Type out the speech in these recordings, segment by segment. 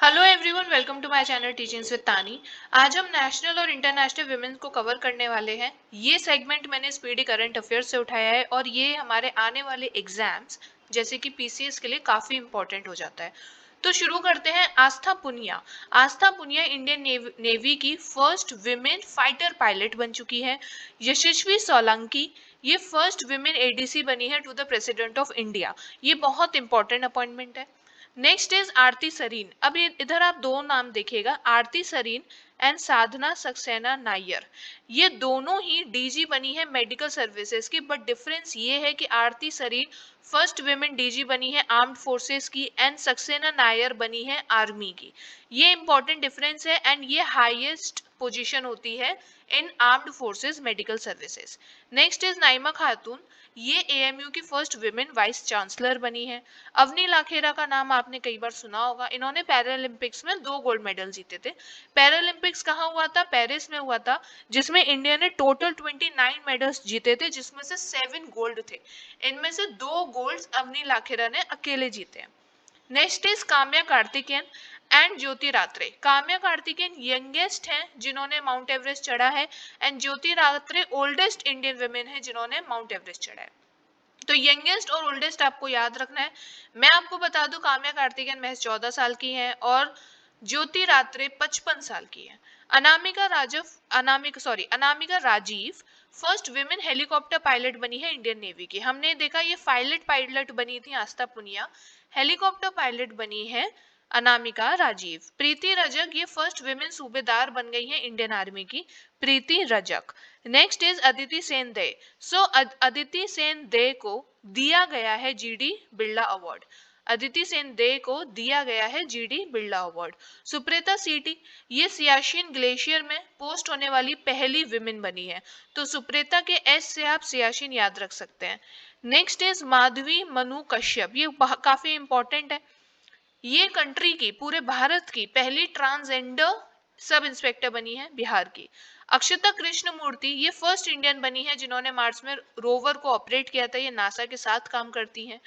Hello everyone, welcome to my channel teachings with Tani. आज हम national और इंटरनेशनल विमेंस को कवर करने वाले हैं। ये सेगमेंट मैंने स्पीडी करंट अफेयर्स से उठाया है और ये हमारे आने वाले एग्जाम्स जैसे कि पीसीएस के लिए काफी इंपॉर्टेंट हो जाता है। तो शुरू करते हैं। आस्था पुनिया। आस्था पुनिया इंडियन नेवी की फर्स्ट विमेन फाइटर पायलट बन चुकी है। यशस्वी सोलंकी ये फर्स्ट विमेन एडीसी बनी है to the president of India. ये बहुत इंपॉर्टेंट अपॉइंटमेंट है। Next is Aarti Sarin. अब इधर आप दो नाम देखिएगा, आरती सरीन एंड साधना सक्सेना नायर। ये दोनों ही डीजी बनी है मेडिकल सर्विसेज की, बट डिफरेंस ये है कि Aarti Sarin first women DG बनी है आर्म्ड फोर्सेस की एंड सक्सेना नायर बनी है आर्मी की। ये इंपॉर्टेंट डिफरेंस है एंड ये हाईएस्ट पोजीशन होती है in armed forces medical services. Next is Naima Khatoon. ये एएमयू की फर्स्ट विमेन वाइस चांसलर बनी है। अवनी लाखेरा का नाम आपने कई बार सुना होगा। इन्होंने पैरालंपिक्स में 2 गोल्ड मेडल जीते थे। पैरालंपिक्स कहाँ हुआ था? पेरिस में हुआ था, जिसमें इंडिया ने टोटल 29 मेडल्स जीते थे, जिसमें से 7 गोल्ड थे। इनमें से 2 गोल्ड अवनी लाखेरा ने अकेले जीते हैं। Next is Kamya Karthikeyan and Jyoti Ratre. Kamya Karthikeyan youngest हैं जिन्होंने माउंट एवरेस्ट चढ़ा है and Jyoti Ratre oldest Indian women है जिन्होंने माउंट एवरेस्ट चढ़ा है। तो यंगेस्ट और ओल्डेस्ट आपको याद रखना है। मैं आपको बता दूं, काम्या कार्तिकेयन महज 14 साल की हैं और ज्योति रात्रे 55 साल की है। Anamika Rajeev first women helicopter pilot बनी है इंडियन नेवी की। हमने देखा ये पायलट बनी थी आस्था पुनिया, हेलीकॉप्टर पायलट बनी है अनामिका राजीव। प्रीति रजक ये फर्स्ट विमेन सूबेदार बन गई है इंडियन आर्मी की, प्रीति रजक। नेक्स्ट इज अदिति सेन दे। सो अदिति सेन दे को दिया गया है जीडी बिरला अवार्ड। अदिति सेन दे को दिया गया है जीडी बिरला अवार्ड। सुप्रीता सीटी ये सियाचिन ग्लेशियर में पोस्ट होने वाली पहली विमेन बनी है। तो सुप्रीता के एस से आप सियाचिन याद रख सकते हैं। Next is Madhavi Manu Kashyap. ये काफी इंपॉर्टेंट है। ये कंट्री की, पूरे भारत की पहली ट्रांसजेंडर सब इंस्पेक्टर बनी है बिहार की। अक्षता कृष्ण मूर्ति ये फर्स्ट इंडियन बनी है जिन्होंने मार्स में रोवर को ऑपरेट किया था। ये नासा के साथ काम करती हैं।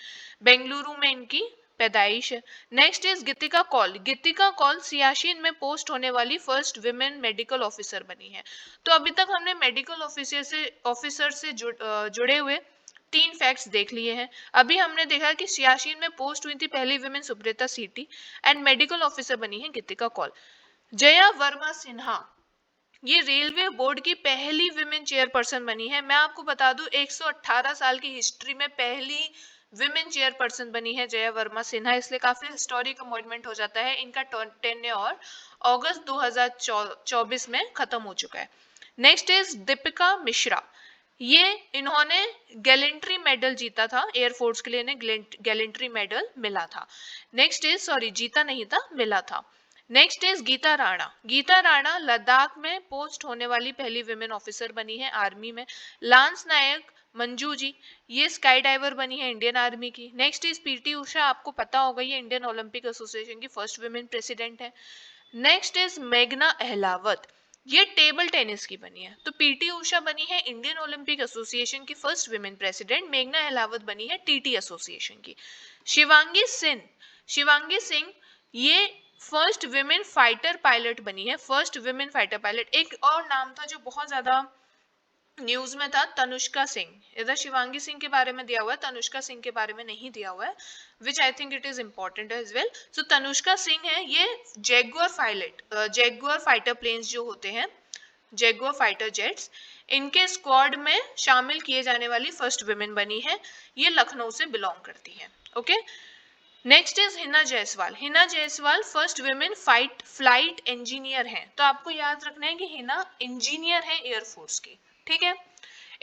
बेंगलुरु में इनकी पैदाइश है। नेक्स्ट इज गीतिका कौल। गीतिका कौल सियाचिन में पोस्ट होने वाली फर्स्ट विमेन मेडिकल ऑफिसर बनी है। तो अभी तक हमने मेडिकल ऑफिसर से जुड़े हुए 3 फैक्ट्स देख लिए हैं। अभी हमने देखा कि सियाचिन में पोस्ट हुई थी पहली विमेन सुप्रीता सीटी एंड मेडिकल ऑफिसर बनी है गीतिका कौल। जया वर्मा सिन्हा ये रेलवे बोर्ड की पहली विमेन चेयरपर्सन बनी है। मैं आपको बता दूं 118 साल की हिस्ट्री में पहली विमेन चेयरपर्सन बनी है जया वर्मा सिन्हा, इसलिए काफी हिस्टोरिक अपॉइंटमेंट हो जाता है। इनका टेन्योर अगस्त 2024 में खत्म हो चुका है। Next is Deepika Mishra. ये इन्होंने गैलेंट्री मेडल जीता था एयरफोर्स के लिए, इन्हें गैलेंट्री मेडल मिला था। नेक्स्ट इज, सॉरी जीता नहीं था, मिला था। Next is Geeta Rana. गीता राणा लद्दाख में पोस्ट होने वाली पहली विमेन ऑफिसर बनी है आर्मी में। लांस नायक मंजू जी ये स्काई डाइवर बनी है इंडियन आर्मी की। नेक्स्ट इज पीटी उषा, आपको पता होगा ये इंडियन ओलंपिक एसोसिएशन की फर्स्ट विमेन प्रेसिडेंट है। नेक्स्ट इज मेघना अहलावत, ये टेबल टेनिस की बनी है। तो पीटी उषा बनी है इंडियन ओलंपिक एसोसिएशन की फर्स्ट विमेन प्रेसिडेंट, मेघना अहलावत बनी है टीटी एसोसिएशन की। शिवांगी सिंह ये फर्स्ट विमेन फाइटर पायलट बनी है, फर्स्ट विमेन फाइटर पायलट। एक और नाम था जो बहुत ज्यादा न्यूज में था, तनुष्का सिंह। इधर शिवांगी सिंह के बारे में दिया हुआ है, तनुष्का सिंह के बारे में नहीं दिया हुआ है, which I think it is important as well. So Tanushka Singh है ये जैगुआर फाइटर प्लेन्स जो होते हैं, जैगुआर फाइटर जेट्स, इनके स्क्वाड में शामिल किए जाने वाली फर्स्ट विमेन बनी है। ये लखनऊ से बिलोंग करती है। Okay. Next is Hina Jaiswal. Hina Jaiswal first women flight engineer हैं। तो आपको याद रखना है कि हिना इंजीनियर है एयरफोर्स की। ठीक है।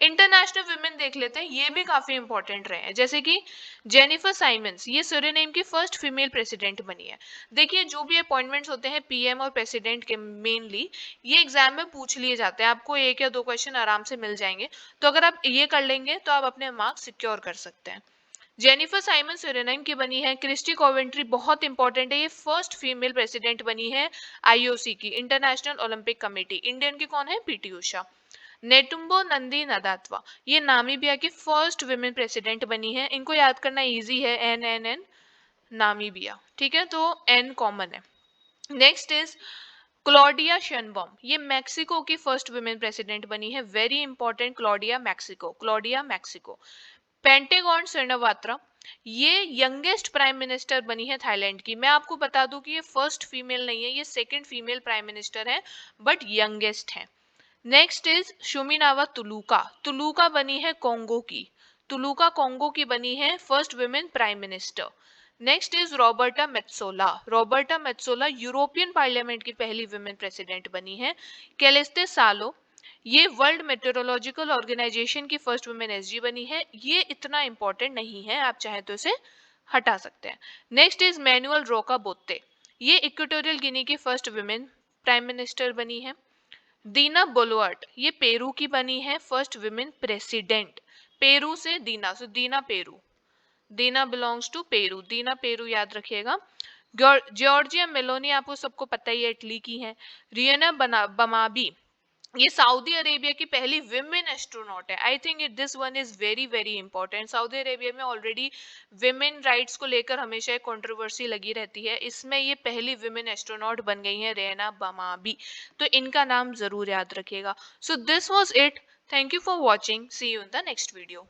इंटरनेशनल विमेन देख लेते हैं, ये भी काफी इंपॉर्टेंट रहे हैं, जैसे कि जेनिफर साइमंस ये सूरीनेम की फर्स्ट फीमेल प्रेसिडेंट बनी है। देखिए जो भी अपॉइंटमेंट्स होते हैं पीएम और प्रेसिडेंट के, मेनली ये एग्जाम में पूछ लिए जाते हैं, आपको 1 या 2 क्वेश्चन आराम से मिल जाएंगे। तो अगर आप ये कर लेंगे तो आप अपने मार्क्स सिक्योर कर सकते हैं। जेनिफर साइमन सूरीनेम की बनी है। क्रिस्टी कोवेंट्री बहुत इंपॉर्टेंट है, ये फर्स्ट फीमेल प्रेसिडेंट बनी है आईओसी की, इंटरनेशनल ओलंपिक कमेटी। इंडियन की कौन है? पीटी उषा। नेटुम्बो नंदी नदात्वा ये नामीबिया की फर्स्ट विमेन प्रेसिडेंट बनी है। इनको याद करना इजी है, एन एन एन नामीबिया। ठीक है, तो एन कॉमन है। नेक्स्ट इज क्लॉडिया शेनबॉम, ये मैक्सिको की फर्स्ट वुमेन प्रेसिडेंट बनी है, वेरी इंपॉर्टेंट, क्लॉडिया मैक्सिको। पेंटेगॉन श्रीनिवात्रा, ये यंगेस्ट प्राइम मिनिस्टर बनी है थाईलैंड की। मैं आपको बता दूं कि ये फर्स्ट फीमेल नहीं है, ये सेकंड फीमेल प्राइम मिनिस्टर है, बट यंगेस्ट है। Next is Suminwa Tuluka, Tuluka बनी है कोंगो की, तुलुका कोंगो की बनी है first women prime minister. Next is Roberta Metsola, Roberta Metsola European Parliament की पहली वुमेन प्रेसिडेंट बनी है। केलेस्ते सालो, ये वर्ल्ड मेट्रोलॉजिकल ऑर्गेनाइजेशन की फर्स्ट वुमेन एसजी बनी है, ये इतना इंपॉर्टेंट नहीं है, आप चाहे तो इसे हटा सकते हैं। नेक्स्ट इज मैनुअल रोका बोत्ते, ये इक्वेटोरियल गिनी की फर्स्ट वुमेन प्राइम मिनिस्टर बनी है। दीना बोलवर्ट, ये पेरू की बनी है फर्स्ट वुमेन प्रेसिडेंट, पेरू से Dina, so Dina Peru, Dina belongs to Peru, Dina Peru याद रखिएगा। जॉर्जिया मेलोनी आपको सबको पता ही है, इटली की है। रियना बमाबी, ये सऊदी अरेबिया की पहली विमेन एस्ट्रोनॉट है। I think this one is very very important. Saudi Arabia में ऑलरेडी विमेन राइट्स को लेकर हमेशा एक कंट्रोवर्सी लगी रहती है, इसमें ये पहली विमेन एस्ट्रोनॉट बन गई है, रेना बमाबी, तो इनका नाम जरूर याद रखिएगा। So this was it, thank you for watching, see you in the next video.